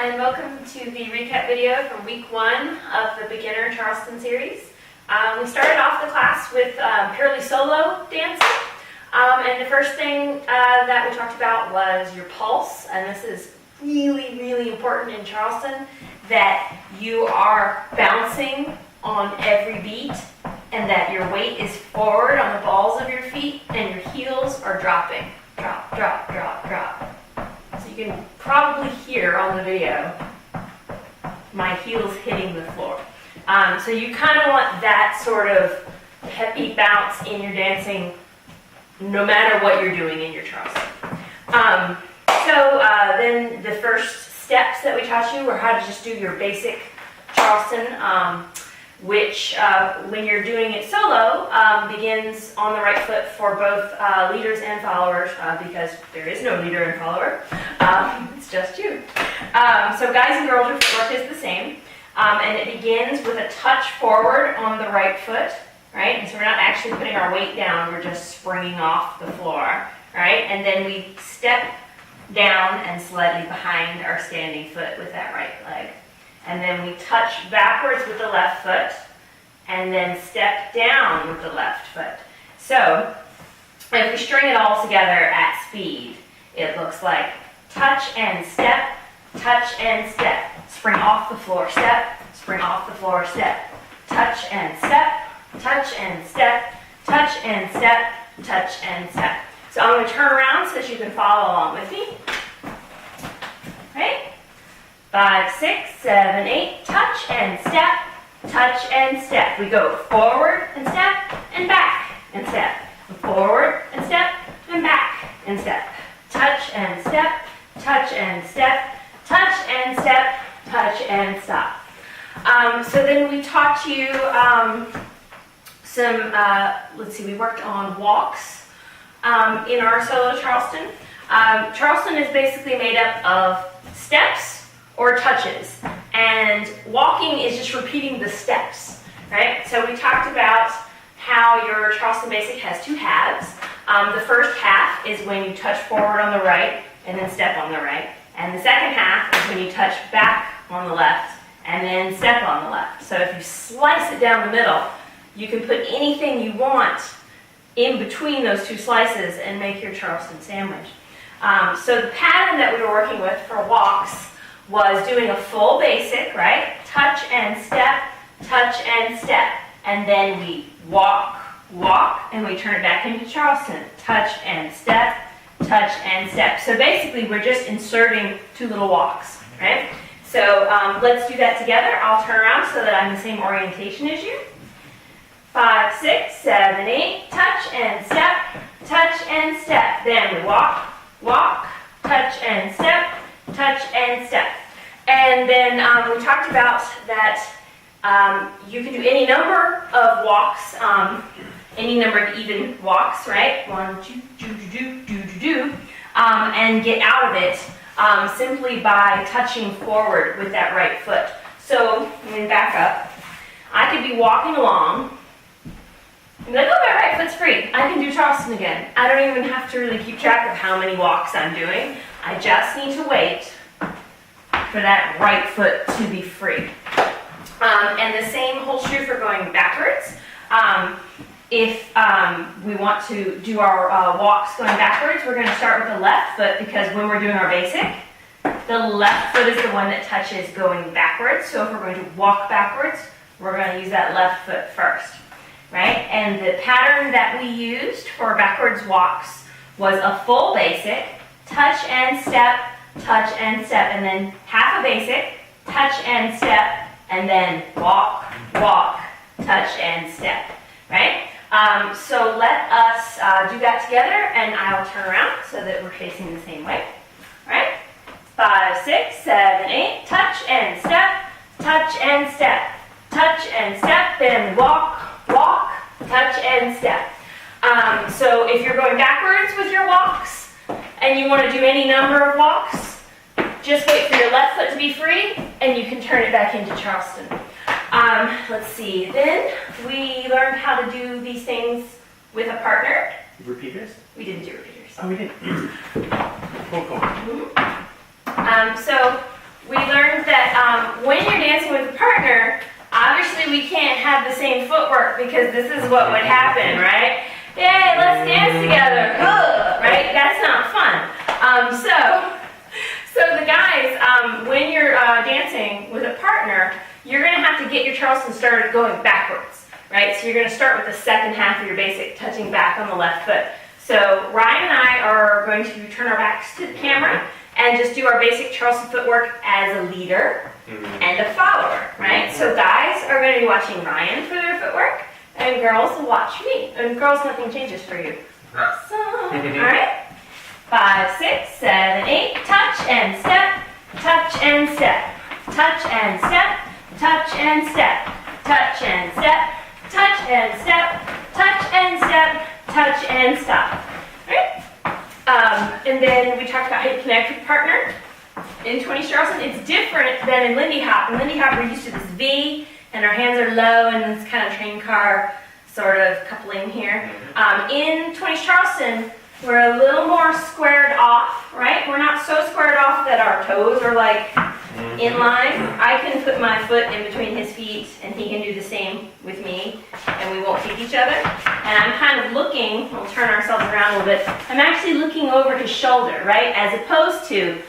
and welcome to the recap video from week 1 of the Beginner Charleston series. We started off the class with purely solo dancing, and the first thing that we talked about was your pulse, and this is really, really important in Charleston, that you are bouncing on every beat and that your weight is forward on the balls of your feet and your heels are dropping. Drop, drop, drop, drop. So you can probably hear on the video my heels hitting the floor. So you kind of want that sort of peppy bounce in your dancing no matter what you're doing in your Charleston. Then the first steps that we taught you were how to just do your basic Charleston, which when you're doing it solo begins on the right foot for both leaders and followers, because there is no leader and follower. It's just you. So guys and girls, your footwork is the same, and it begins with a touch forward on the right foot, right? And so we're not actually putting our weight down, we're just springing off the floor, right? And then we step down and slightly behind our standing foot with that right leg. And then we touch backwards with the left foot, and then step down with the left foot. So, if we string it all together at speed, it looks like touch and step, spring off the floor, step, spring off the floor, step, touch and step, touch and step, touch and step, touch and step. So I'm going to turn around so that you can follow along with me. Right? 5, 6, 7, 8, touch and step, touch and step. We go forward and step and back and step. Forward and step and back and step. Touch and step, touch and step, touch and step, touch and stop. So then we taught you we worked on walks in our solo Charleston. Charleston is basically made up of steps or touches, and walking is just repeating the steps, right? So we talked about how your Charleston Basic has 2 halves. The first half is when you touch forward on the right and then step on the right, and the second half is when you touch back on the left and then step on the left. So if you slice it down the middle, you can put anything you want in between those 2 slices and make your Charleston sandwich. So the pattern that we were working with for walks was doing a full basic, right? Touch and step, and then we walk, and we turn it back into Charleston. Touch and step, touch and step. So basically we're just inserting 2 little walks, right? So let's do that together. I'll turn around so that I'm the same orientation as you. 5, 6, 7, 8, touch and step. Then we walk, touch and step, and then we talked about that you can do any number of walks, any number of even walks, right? 1, 2, do, and get out of it simply by touching forward with that right foot. So, let me back up. I could be walking along, and like, oh, my right foot's free. I can do Charleston again. I don't even have to really keep track of how many walks I'm doing. I just need to wait for that right foot to be free. And the same holds true for going backwards. If we want to do our walks going backwards, we're going to start with the left foot, because when we're doing our basic, the left foot is the one that touches going backwards. So if we're going to walk backwards, we're going to use that left foot first. Right? And the pattern that we used for backwards walks was a full basic, touch and step, and then half a basic, touch and step, and then walk, touch and step. Right? So let us do that together, and I'll turn around so that we're facing the same way. Right? 5, 6, 7, 8, touch and step, then walk, touch and step. So if you're going backwards with your walks and you want to do any number of walks, just wait for your left foot to be free and you can turn it back into Charleston. Let's see, then we learned how to do these things with a partner. Repeaters? We didn't do repeaters. Oh, we didn't. Cool. So we learned that when you're dancing with a partner, obviously we can't have the same footwork because this is what would happen, right? Yay, let's dance together. Ugh, right? That's not fun. So the guys, when you're dancing with a partner, you're going to have to get your Charleston started going backwards, right? So you're going to start with the second half of your basic, touching back on the left foot. So Ryan and I are going to turn our backs to the camera and just do our basic Charleston footwork as a leader and a follower, right? So guys are going to be watching Ryan for their footwork, and girls will watch me. And girls, nothing changes for you. Awesome. All right. 5, 6, 7, 8. Touch and step. Touch and step. Touch and step. Touch and step. Touch and step. Touch and step. Touch and step. Touch and stop. All right. And then we talked about how you connect with partner. In 20's Charleston, it's different than in Lindy Hop. In Lindy Hop, we're used to this V, and our hands are low, and this kind of train car sort of coupling here. In 20's Charleston, we're a little more squared off, right? We're not so squared off that our toes are like in line. I can put my foot in between his feet, and he can do the same with me, and we won't kick each other. And I'm kind of looking, we'll turn ourselves around a little bit, I'm actually looking over his shoulder, right? As opposed to,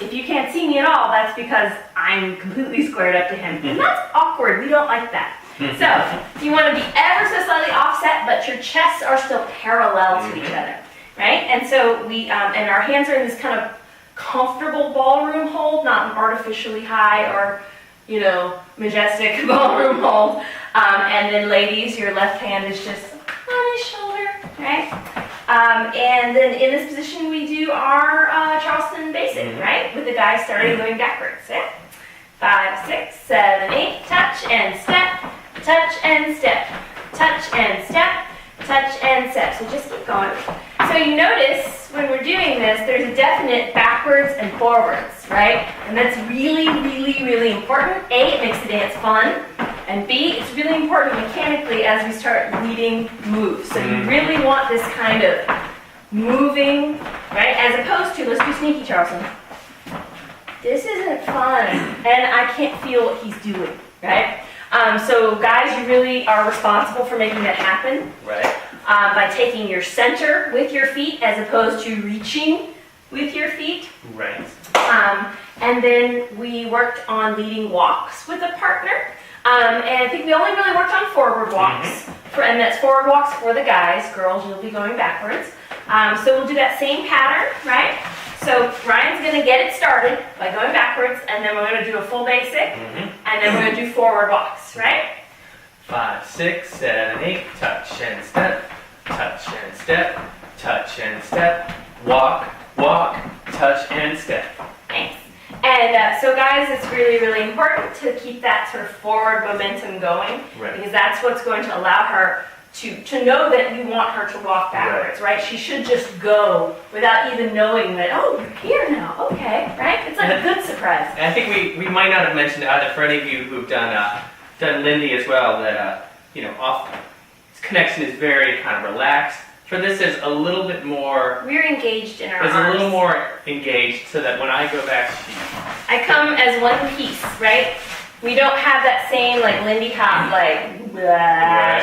if you can't see me at all, that's because I'm completely squared up to him. And that's awkward, we don't like that. So, you want to be ever so slightly offset, but your chests are still parallel to each other, right? And so we, and our hands are in this kind of comfortable ballroom hold, not an artificially high or, you know, majestic ballroom hold. And then ladies, your left hand is just on his shoulder, right? And then in this position, we do our Charleston basic, right? With the guy starting going backwards, yeah? 5, 6, 7, 8, touch and step, touch and step, touch and step, touch and step. So just keep going. So you notice when we're doing this, there's a definite backwards and forwards, right? And that's really, really, really important. A, it makes the dance fun. And B, it's really important mechanically as we start leading moves. So you really want this kind of moving, right? As opposed to, let's do sneaky Charleston. This isn't fun, and I can't feel what he's doing, right? So guys, you really are responsible for making that happen. Right. By taking your center with your feet as opposed to reaching with your feet. Right. And then we worked on leading walks with a partner. And I think we only really worked on forward walks. And that's forward walks for the guys. Girls, you'll be going backwards. So we'll do that same pattern, right? So Ryan's going to get it started by going backwards, and then we're going to do a full basic, and then we're going to do forward walks, right? 5, 6, 7, 8. Touch and step. Touch and step. Touch and step. Walk, walk, touch and step. Thanks. And so guys, it's really, really important to keep that sort of forward momentum going, because that's what's going to allow her to know that we want her to walk backwards, right? She should just go without even knowing that, oh, you're here now, okay, right? It's like a good surprise. And I think we might not have mentioned either for any of you who've done Lindy as well, that you know, its connection is very kind of relaxed. For this, is a little bit more. We're engaged in our arms. It's a little more engaged, so that when I go back, I come as one piece, right? We don't have that same like Lindy Hop, like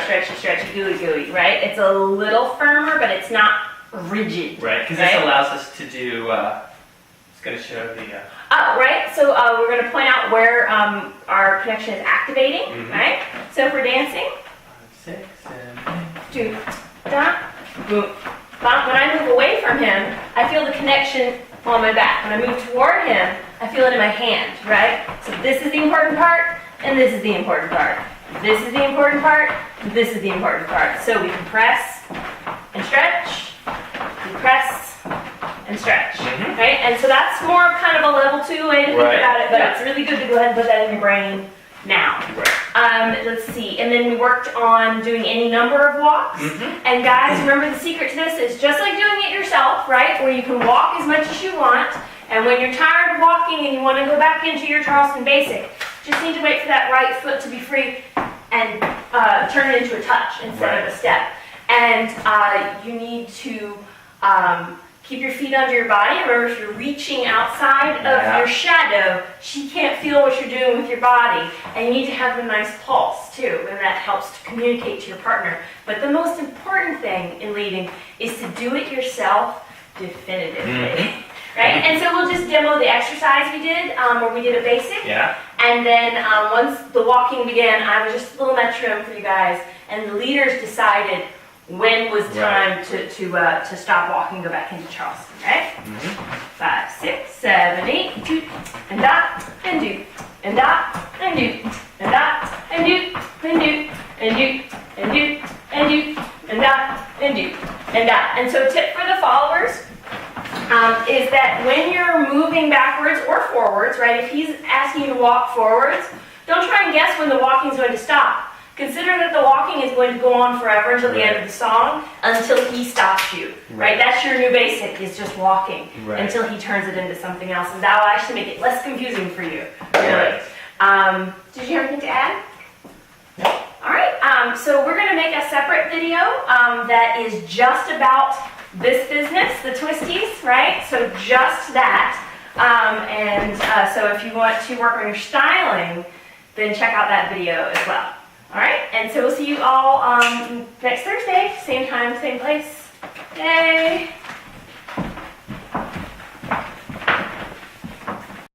stretchy, stretchy, gooey, gooey, right? It's a little firmer, but it's not rigid. Right, because this allows us to do. It's going to show the. Right. So we're going to point out where our connection is activating, right? So if we're dancing, 5, 6, 7, 8. Do da, boom. When I move away from him, I feel the connection on my back. When I move toward him, I feel it in my hand, right? So this is the important part, and this is the important part. This is the important part, and this is the important part. So we compress and stretch, compress and stretch, right? And so that's more of kind of a level 2 way to think about it, but it's really good to go ahead and put that in your brain now. Let's see, and then we worked on doing any number of walks. And guys, remember the secret to this is just like doing it yourself, right? Where you can walk as much as you want, and when you're tired of walking and you want to go back into your Charleston basic, just need to wait for that right foot to be free and turn it into a touch instead of a step. And you need to Keep your feet under your body. Remember, if you're reaching outside of your shadow, she can't feel what you're doing with your body. And you need to have a nice pulse, too, and that helps to communicate to your partner. But the most important thing in leading is to do it yourself definitively. Right? And so we'll just demo the exercise we did, where we did a basic. Yeah. And then once the walking began, I was just a little metronome for you guys, and the leaders decided when was time to stop walking, go back into Charleston, right? 5, 6, 7, 8, do, and dot, and do, and dot, and do, and dot, and do, and do, and do, and do, and do, and dot, and do, and dot. And so tip for the followers is that when you're moving backwards or forwards, right, if he's asking you to walk forwards, don't try and guess when the walking is going to stop. Consider that the walking is going to go on forever until the end of the song, until he stops you, right? That's your new basic, is just walking, until he turns it into something else. And that will actually make it less confusing for you, really. Did you have anything to add? Yeah. All right, so we're going to make a separate video that is just about this business, the 20's, right? So just that. So if you want to work on your styling, then check out that video as well. All right, and so we'll see you all next Thursday, same time, same place. Yay!